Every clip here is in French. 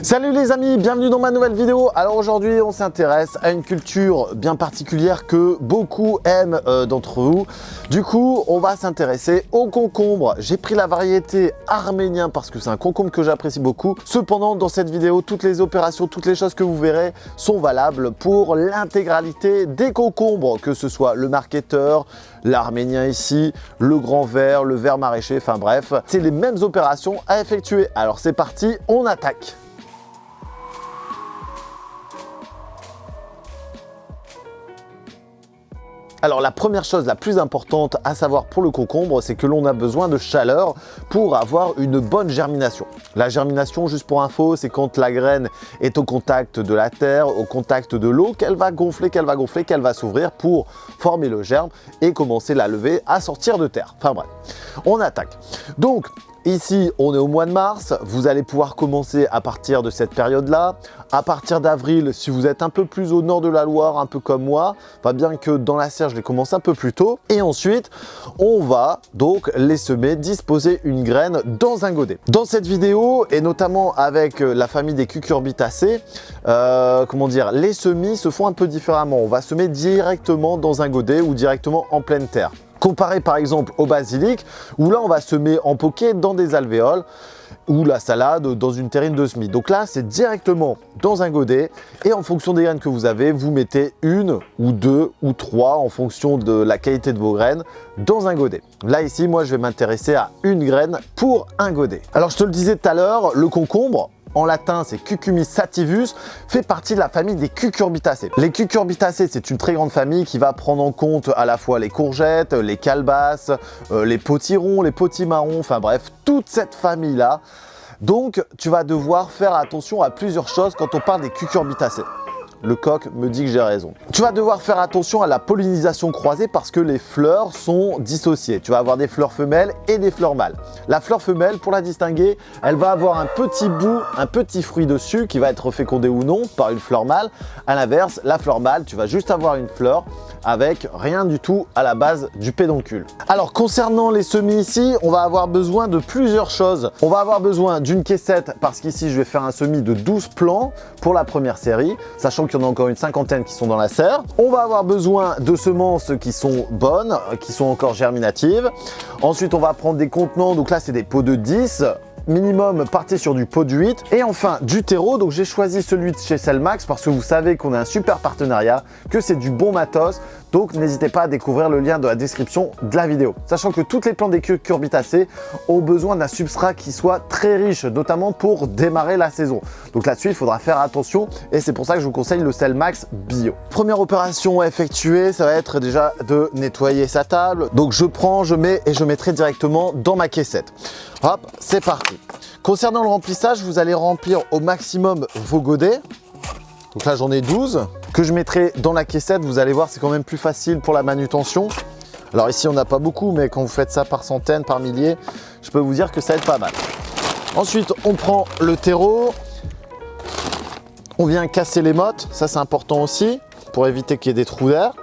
Salut les amis, bienvenue dans ma nouvelle vidéo. Alors aujourd'hui on s'intéresse à une culture bien particulière que beaucoup aiment d'entre vous. Du coup on va s'intéresser au concombre. J'ai pris la variété arménien parce que c'est un concombre que j'apprécie beaucoup. Cependant dans cette vidéo toutes les opérations, toutes les choses que vous verrez sont valables pour l'intégralité des concombres, que ce soit le marketeur, l'arménien ici, le grand vert, le vert maraîcher, enfin bref, c'est les mêmes opérations à effectuer. Alors c'est parti, on attaque. Alors la première chose la plus importante à savoir pour le concombre, c'est que l'on a besoin de chaleur pour avoir une bonne germination. La germination, juste pour info, c'est quand la graine est au contact de la terre, au contact de l'eau, qu'elle va gonfler, qu'elle va s'ouvrir pour former le germe et commencer la levée à sortir de terre. Enfin bref, on attaque. Donc, ici, on est au mois de mars, vous allez pouvoir commencer à partir de cette période-là. À partir d'avril, si vous êtes un peu plus au nord de la Loire, un peu comme moi, pas bien que dans la serre, je les commence un peu plus tôt. Et ensuite, on va donc les semer, disposer une graine dans un godet. Dans cette vidéo, et notamment avec la famille des cucurbitacées, les semis se font un peu différemment. On va semer directement dans un godet ou directement en pleine terre. Comparé par exemple au basilic, où là on va semer en poquet dans des alvéoles, ou la salade dans une terrine de semis. Donc là c'est directement dans un godet et en fonction des graines que vous avez, vous mettez une ou deux ou trois en fonction de la qualité de vos graines dans un godet. Là ici moi je vais m'intéresser à une graine pour un godet. Alors je te le disais tout à l'heure, le concombre, en latin, c'est Cucumis sativus, fait partie de la famille des cucurbitacées. Les cucurbitacées, c'est une très grande famille qui va prendre en compte à la fois les courgettes, les calebasses, les potirons, les potimarrons, enfin bref, toute cette famille-là. Donc, tu vas devoir faire attention à plusieurs choses quand on parle des cucurbitacées. Le coq me dit que j'ai raison. Tu vas devoir faire attention à la pollinisation croisée parce que les fleurs sont dissociées. Tu vas avoir des fleurs femelles et des fleurs mâles. La fleur femelle, pour la distinguer, elle va avoir un petit bout, un petit fruit dessus qui va être fécondé ou non par une fleur mâle. À l'inverse, la fleur mâle, tu vas juste avoir une fleur avec rien du tout à la base du pédoncule. Alors concernant les semis ici, on va avoir besoin de plusieurs choses. On va avoir besoin d'une caissette parce qu'ici je vais faire un semis de 12 plants pour la première série, sachant qu'il y en a encore une cinquantaine qui sont dans la serre. On va avoir besoin de semences qui sont bonnes, qui sont encore germinatives. Ensuite on va prendre des contenants, donc là c'est des pots de 10. Minimum, partez sur du pot de 8. Et enfin, du terreau. Donc, j'ai choisi celui de chez Selmax parce que vous savez qu'on a un super partenariat, que c'est du bon matos. Donc, n'hésitez pas à découvrir le lien dans la description de la vidéo. Sachant que toutes les plantes des cucurbitacées ont besoin d'un substrat qui soit très riche, notamment pour démarrer la saison. Donc là-dessus, il faudra faire attention et c'est pour ça que je vous conseille le Selmax Bio. Première opération à effectuer, ça va être déjà de nettoyer sa table. Donc, je prends, je mets et je mettrai directement dans ma caissette. Hop, c'est parti. Concernant le remplissage, vous allez remplir au maximum vos godets. Donc là, j'en ai 12 que je mettrai dans la caissette. Vous allez voir, c'est quand même plus facile pour la manutention. Alors ici, on n'a pas beaucoup, mais quand vous faites ça par centaines, par milliers, je peux vous dire que ça aide pas mal. Ensuite, on prend le terreau. On vient casser les mottes. Ça, c'est important aussi pour éviter qu'il y ait des trous d'air.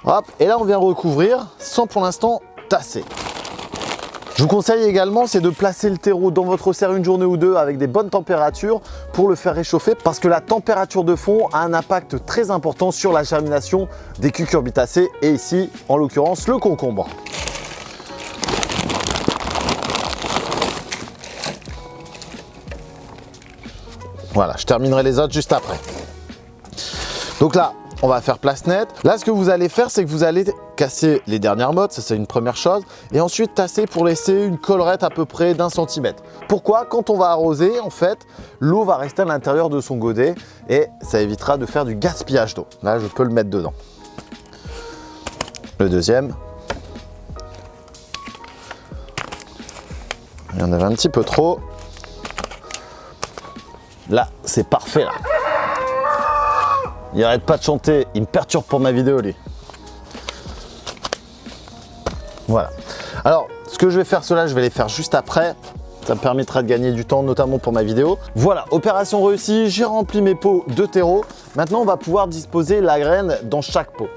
Hop, et là, on vient recouvrir sans pour l'instant tasser. Je vous conseille également, c'est de placer le terreau dans votre serre une journée ou deux avec des bonnes températures pour le faire réchauffer parce que la température de fond a un impact très important sur la germination des cucurbitacées et ici, en l'occurrence, le concombre. Voilà, je terminerai les autres juste après. Donc là, on va faire place nette. Là, ce que vous allez faire, c'est que vous allez casser les dernières mottes, ça c'est une première chose, et ensuite tasser pour laisser une collerette à peu près d'1 centimètre. Pourquoi? Quand on va arroser, en fait, l'eau va rester à l'intérieur de son godet et ça évitera de faire du gaspillage d'eau. Là, je peux le mettre dedans. Le deuxième. Il y en avait un petit peu trop. Là, c'est parfait là. Il arrête pas de chanter, il me perturbe pour ma vidéo lui. Voilà. Alors, ce que je vais faire, cela, je vais les faire juste après. Ça me permettra de gagner du temps, notamment pour ma vidéo. Voilà, opération réussie, j'ai rempli mes pots de terreau. Maintenant, on va pouvoir disposer la graine dans chaque pot.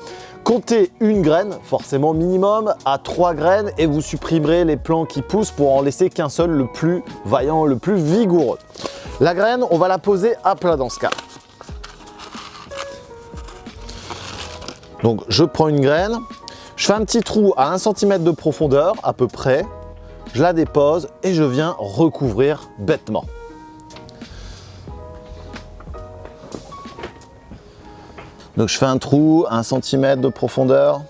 Comptez une graine, forcément minimum, à 3 graines et vous supprimerez les plants qui poussent pour en laisser qu'un seul, le plus vaillant, le plus vigoureux. La graine, on va la poser à plat dans ce cas. Donc je prends une graine, je fais un petit trou à 1 cm de profondeur à peu près, je la dépose et je viens recouvrir bêtement. Donc je fais un trou à 1 cm de profondeur,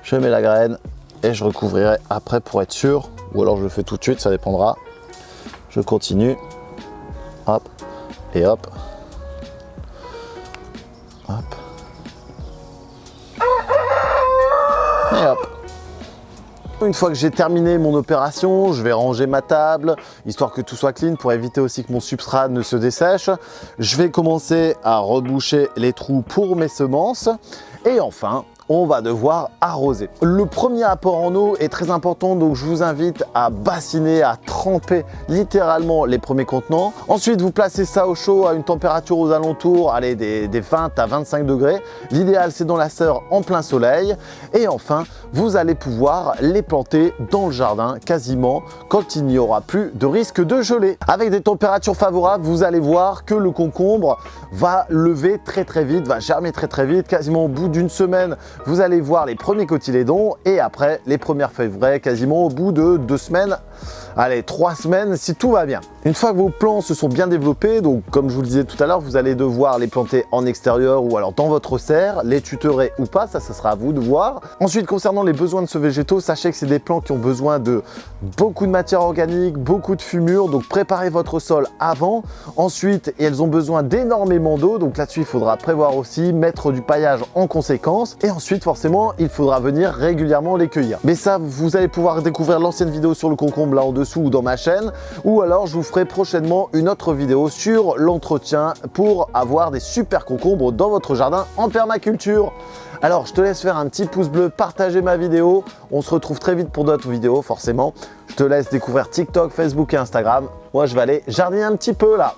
je mets la graine et je recouvrirai après pour être sûr, ou alors je le fais tout de suite, ça dépendra. Je continue, hop, et hop, hop, et hop. Une fois que j'ai terminé mon opération, je vais ranger ma table, histoire que tout soit clean pour éviter aussi que mon substrat ne se dessèche. Je vais commencer à reboucher les trous pour mes semences. Et enfin, on va devoir arroser. Le premier apport en eau est très important, donc je vous invite à bassiner, à tremper littéralement les premiers contenants. Ensuite, vous placez ça au chaud à une température aux alentours, allez, des 20 à 25 degrés. L'idéal, c'est dans la serre en plein soleil. Et enfin, vous allez pouvoir les planter dans le jardin quasiment quand il n'y aura plus de risque de gelée. Avec des températures favorables, vous allez voir que le concombre va lever très vite, va germer très vite. Quasiment au bout d'une semaine, vous allez voir les premiers cotylédons et après les premières feuilles vraies quasiment au bout de 2 semaines. Allez, 3 semaines si tout va bien. Une fois que vos plants se sont bien développés, donc comme je vous le disais tout à l'heure, vous allez devoir les planter en extérieur ou alors dans votre serre, les tutorer ou pas, ça sera à vous de voir. Ensuite, concernant les besoins de ce végétaux, sachez que c'est des plants qui ont besoin de beaucoup de matière organique, beaucoup de fumure, donc préparez votre sol avant. Ensuite, elles ont besoin d'énormément d'eau, donc là-dessus, il faudra prévoir aussi, mettre du paillage en conséquence. Et ensuite, forcément, il faudra venir régulièrement les cueillir. Mais ça, vous allez pouvoir découvrir l'ancienne vidéo sur le concombre là en dessous ou dans ma chaîne, ou alors je vous ferai prochainement une autre vidéo sur l'entretien pour avoir des super concombres dans votre jardin en permaculture. Alors je te laisse faire un petit pouce bleu, partager ma vidéo, on se retrouve très vite pour d'autres vidéos forcément. Je te laisse découvrir TikTok, Facebook et Instagram. Moi je vais aller jardiner un petit peu là.